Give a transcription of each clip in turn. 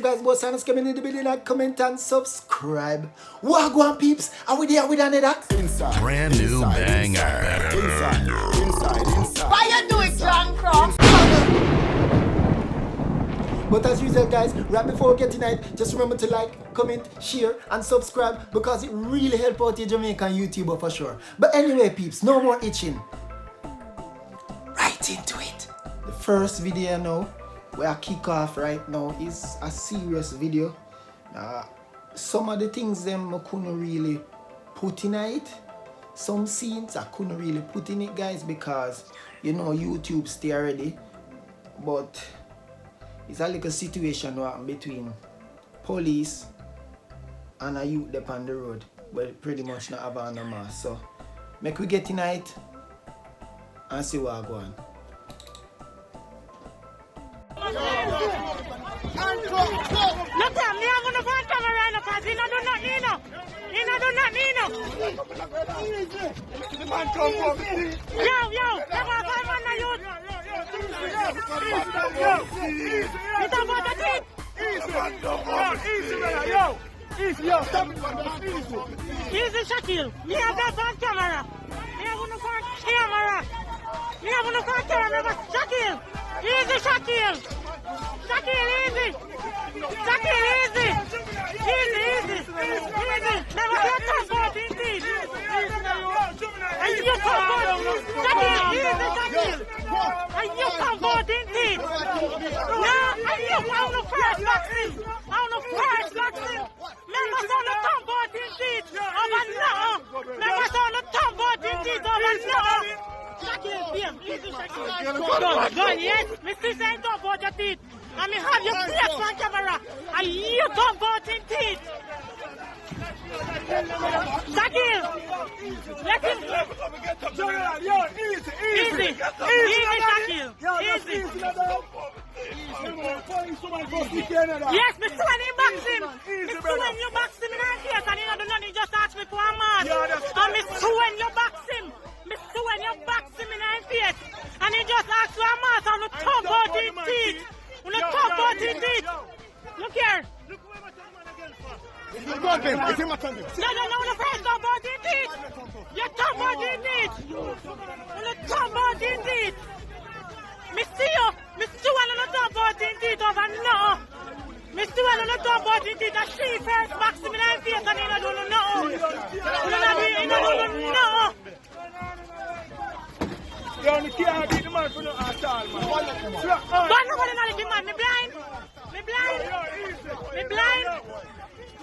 guys, both signs coming in the building, like, comment and subscribe. Wagwan peeps, are we there with another? Inside. Brand new banger. Inside. Why you do it, John Cross? But as usual, guys, right before we get tonight, just remember to like, comment, share, and subscribe because it really helps out your Jamaican YouTuber for sure. But anyway, peeps, no more itching. Right into it. The first video now, where I kick off right now, is a serious video. Some of the things them I couldn't really put in it. Some scenes I couldn't really put in it, guys, because you know YouTube stay already. But it's a little situation between police and a youth up on the road, but pretty much not have no mask. So make we get tonight and see what I go on. Look at me, I'm gonna find camera right now because he don't do nothing, you know. He don't do nothing, you know. Yo, never find man na youth. You talk about the team? Easy, Shaquille. Me have that on camera. Me have on camera. Me have on camera. Shaquille. Easy, Shaquille. Shaquille, easy. Shaquille, easy. Easy. Never get that ball, indeed. And you come forward. Shaquille, easy, Shaquille. And you come forward, indeed. Now, and you on the first vaccine. On the first vaccine. Members on the top board, indeed. Over now. Members on the top board, indeed. Over now. Shaquille, easy, Shaquille. Go, yes. Mr. Saint, don't board your teeth. I mean, have your face on camera. And you don't board in teeth. Shaquille, let him. Easy, Shaquille. Easy. Yes, Mr. When you box him. Mr. When you box him in our face and he don't do nothing, just ask me for a mask. And Mr. When you box him. Mr. When you box him in our face and he just asks for a mask on the top of his teeth. On the top of his teeth. Look here. No, the first top of his teeth. Your top of his teeth. On the top of his teeth. Mr. When on the top of his teeth over now. Mr. When on the top of his teeth. And she first box him in our face and he don't do nothing. You only can't beat the man for no at all, man. But nobody know the man. Me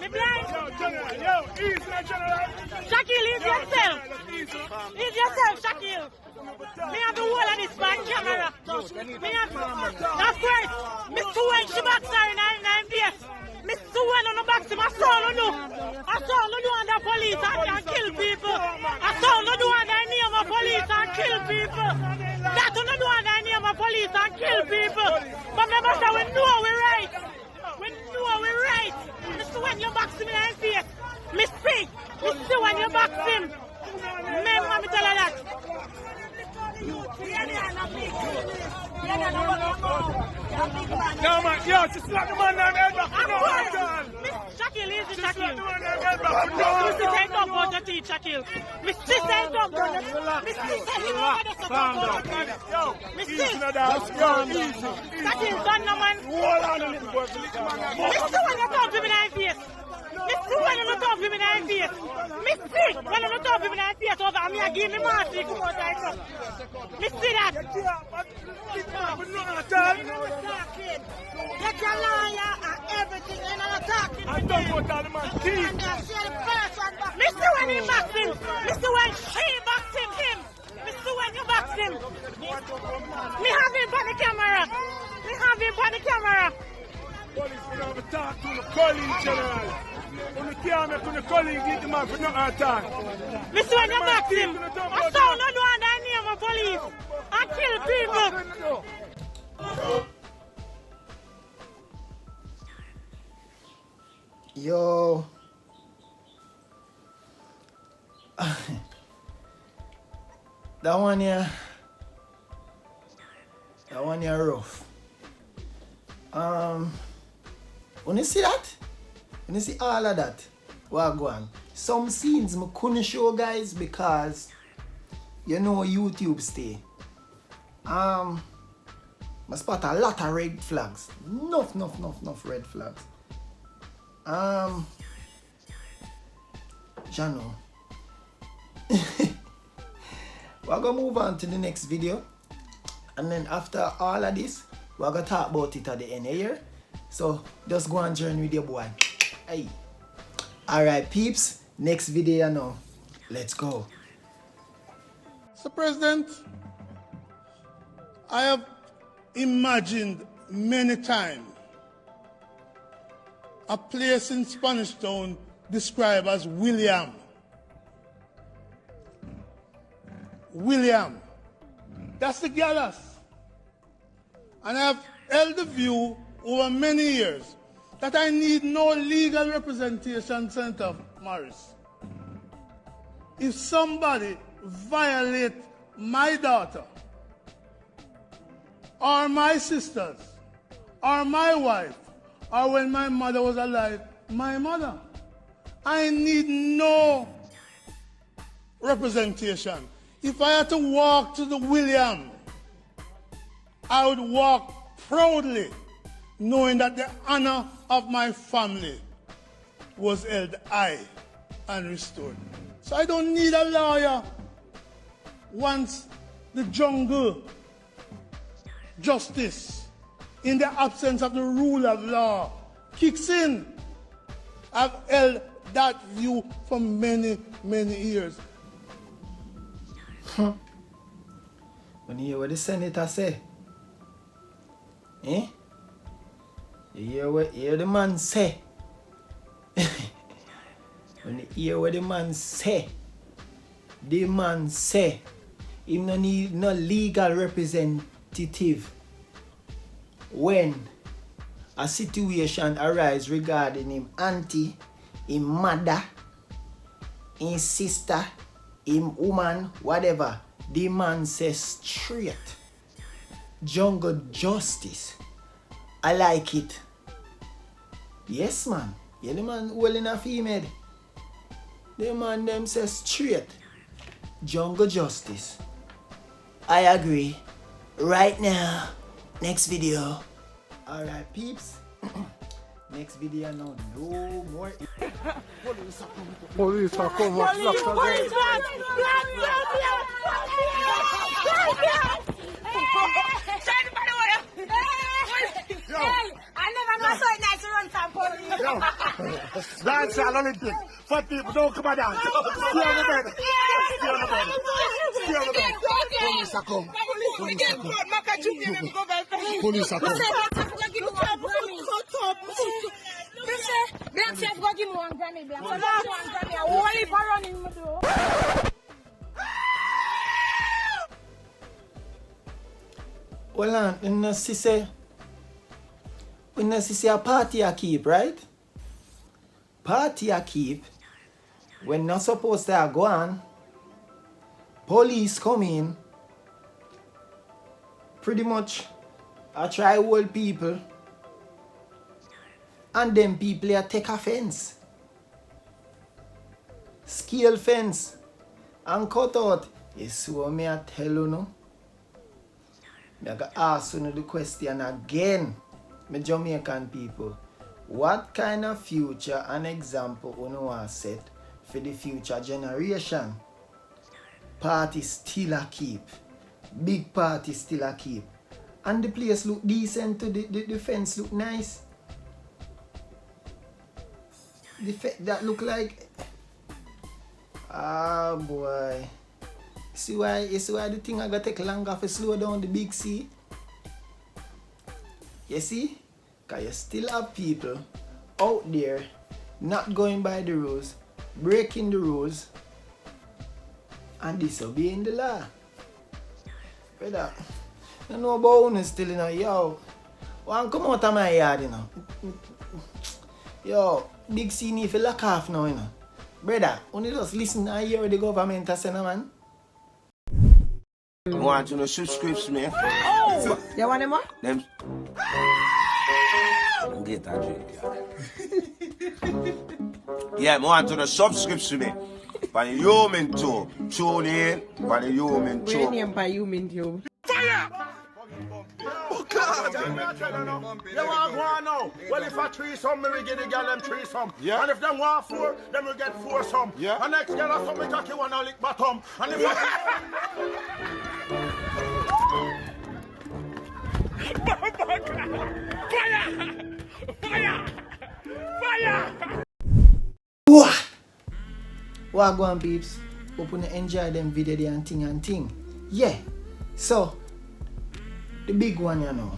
blind. Yo, easy, General. Shaquille, ease yourself. Ease yourself, Shaquille. Me have the whole of this man camera. Me have, that's right. Mr. Wayne, she box her in 9 days. Mr. Wayne on the box him, I saw no do under police and kill people. I saw no do under name of police and kill people. That no do under name of police and kill people. But remember, so we know we're right. We know we're right. Mr. When you box him in his face. Mr. When you box him. Remember me tell her that. No, man, yo, just slap the man down the head back. No, at all. Shaquille, easy, Slap Shaquille. the man down the head back. Mr. Saint don't want your teeth, Shaquille. Mr. Saint don't want your teeth. Mr. Saint don't want your teeth. Easy, no doubt. Yo, easy. Shaquille done no man. Hold on a little boy. Mr. When you talk to me in the face. Mr. When you talk to me in the face. Mr. When you talk to me in the face over me, I give me my seat. Come on, guys. Mr. that. Get your liar and everything in an attack. I don't want all the man teeth. And I see the person back. Mr. When he box him. Mr. When she box him. Mr. When you box him. Me have him on the camera. Police, we have to talk to the colleague, General. When you can't make the colleague get the man for no attack. Mr. When you box him, I saw no one that name of police. I kill people. Yo. That one here rough. When you see that? When you see all of that, what go on? Some scenes I couldn't show guys because you know YouTube stay. I spot a lot of red flags. Enough red flags. Jano. We're gonna move on to the next video. And then after all of this, we're gonna talk about it at the end here. So just go and join with your boy. Hey. Alright peeps, next video now. Let's go. Mr. President, I have imagined many times a place in Spanish Town described as William. William. That's the Gallas. And I have held the view over many years that I need no legal representation, Senator Morris. If somebody violates my daughter, or my sisters, or my wife, or when my mother was alive, my mother, I need no representation. If I had to walk to the William, I would walk proudly, knowing that the honor of my family was held high and restored. So I don't need a lawyer once the jungle justice, in the absence of the rule of law, kicks in. I've held that view for many years. When you hear what the senator say, eh? You hear the man say. When you hear what the man say, him no need no legal representative when a situation arises regarding him auntie, him mother, his sister, him woman, whatever. The man says straight. Jungle justice. I like it. Yes, man. Yeah, the man holding a female. The man them says straight. Jungle justice. I agree. Right now. Next video. Alright, peeps. Next video now. No more. Police are coming. I never know so nice to run from police. Dance all Olympic. For people, don't come and dance. Stay on the bed. Stay on the bed. Stay on the bed. Police are coming. Police are coming. Black chef go give me one granny black. So that's one granny. I want it for running me do. Well, on, we not see a party I keep, right? Party I keep. When not supposed to go on, police come in. Pretty much, I try hold people. And them people take offense. Scale fence. And cut out. You see what me I tell you no? I gotta ask you the question again. My Jamaican people. What kind of future and example you want to set for the future generation? Party still a keep. Big party still a keep. And the place look decent too. The fence look nice. That look like, ah boy. See why the thing I gotta take longer to slow down the big C? You see? Cause you still have people out there not going by the rules, breaking the rules, and disobeying the law. Brother, you know about one still, you know, yo. One come out of my yard, you know. Yo, big C need to lock off now, you know. Brother, only just listen and hear what the government has said, man. I want to know subscription, man. You want them more? Them. Get a drink, yeah, I want to subscribe to me. By the human too. Tune in. By the human too. Where name by human too? Fire! You want one now? Well, if I threesome, me we get the girl them threesome. Yeah. And if them want four, then we get foursome. Yeah. And next girl or something cocky wanna lick bottom. And if I... Fire! Fire! Wah! What go on, peeps? Hope you enjoy them video there and thing. Yeah. So, the big one, you know,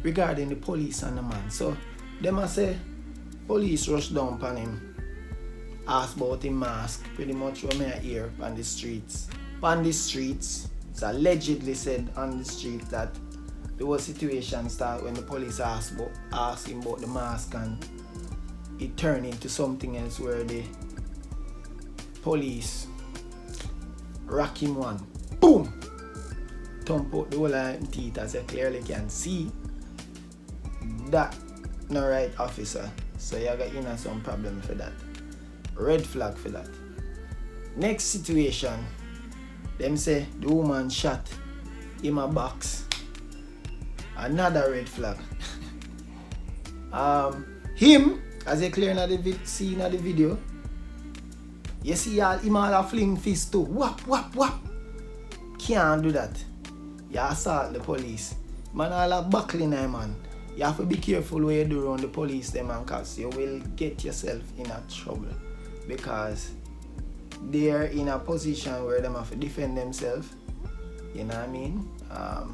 regarding the police and the man. So, them a say, police rush down upon him, ask about him mask, pretty much what I hear on the streets. On the streets, it's allegedly said on the street that there was a situation start when the police asked him about the mask, and it turned into something else where the police rock him one. Boom! Tump out the whole of him teeth, as you clearly can see. That no right officer. So you got in some problem for that. Red flag for that. Next situation, them say the woman shot him a box. Another red flag. Him, as you clear in the scene of the video, you see him all a fling fist too. Whap, whap, whap. Can't do that. You assault the police. Man all a buckling there, man. You have to be careful what you do around the police them, man, cause you will get yourself in a trouble. Because they're in a position where they have to defend themselves. You know what I mean? A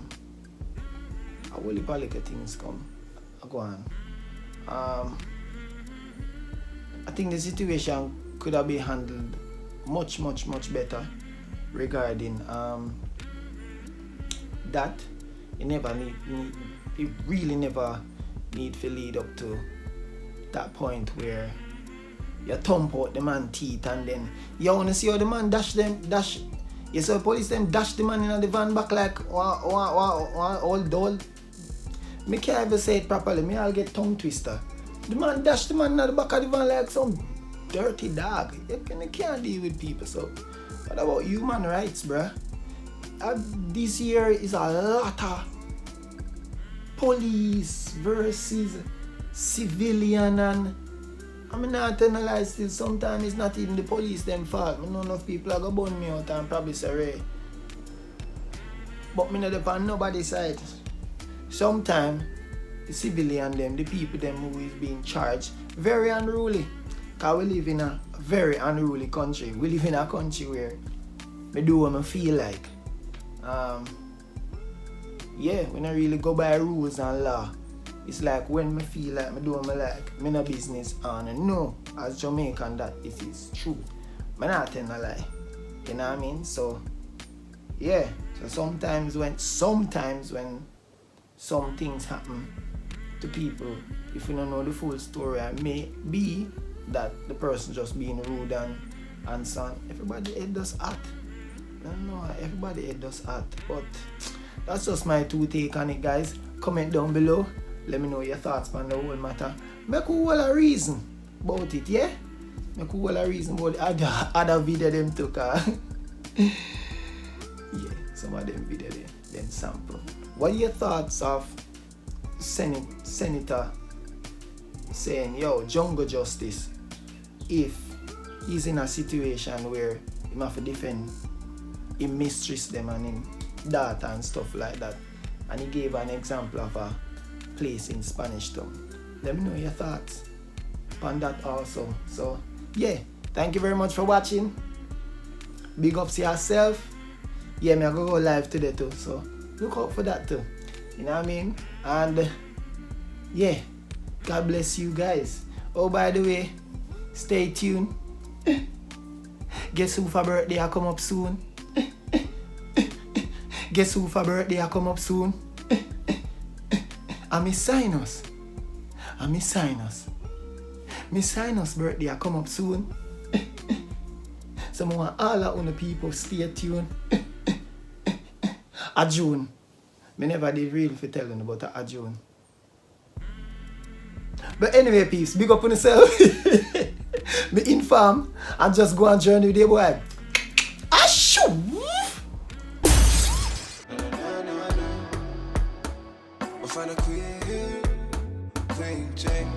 whole heap of little things come. Go on. I think the situation could have been handled much better regarding that. It really never need to lead up to that point where you thump out the man teeth and then you wanna see how the man dash. You saw the police them dash the man in the van back like old doll. Me can't even say it properly, me I'll get tongue twister. The man dash the man in the back of the van like some dirty dog. You can't deal with people. So what about human rights, bruh? This year is a lot of police versus civilian, and I mean not telling a lie still, sometimes it's not even the police them fault. I know enough people are gonna burn me out and probably say Ray. But me not depend nobody's side. Sometimes the civilian them, the people them who is being charged, very unruly. Cause we live in a very unruly country. We live in a country where me do what I feel like. Yeah, when I really go by rules and law, it's like when me feel like me do what I like, me no business and no, as Jamaican that it is true. Me not telling a lie. You know what I mean? So yeah, so sometimes when some things happen to people, if you don't know the full story, it may be that the person just being rude and so on. Everybody head does act. I don't know, everybody head does act, but that's just my two take on it, guys. Comment down below. Let me know your thoughts on the whole matter. Make a whole a reason about it, yeah? Make a whole a reason about the other video them took. Yeah, some of them video them sample. What are your thoughts of Senator saying, yo, jungle justice, if he's in a situation where he have to defend him mistress them and him daughter and stuff like that, and he gave an example of a place in Spanish Town. Let me know your thoughts on that also. So yeah, thank you very much for watching. Big ups to yourself. Yeah, me I go live today too, so look out for that too. You know what I mean? And yeah, God bless you guys. Oh, by the way, stay tuned. Guess who for birthday I come up soon? Guess who for birthday I come up soon? I'm Miss Sinus. Miss Sinus birthday I come up soon. So I want all of the people stay tuned. A June. Me never did really for telling about a June. But anyway, peace. Big up on yourself. Me inform and just go on journey with your boy. Ashoo! Find a queen, Jane.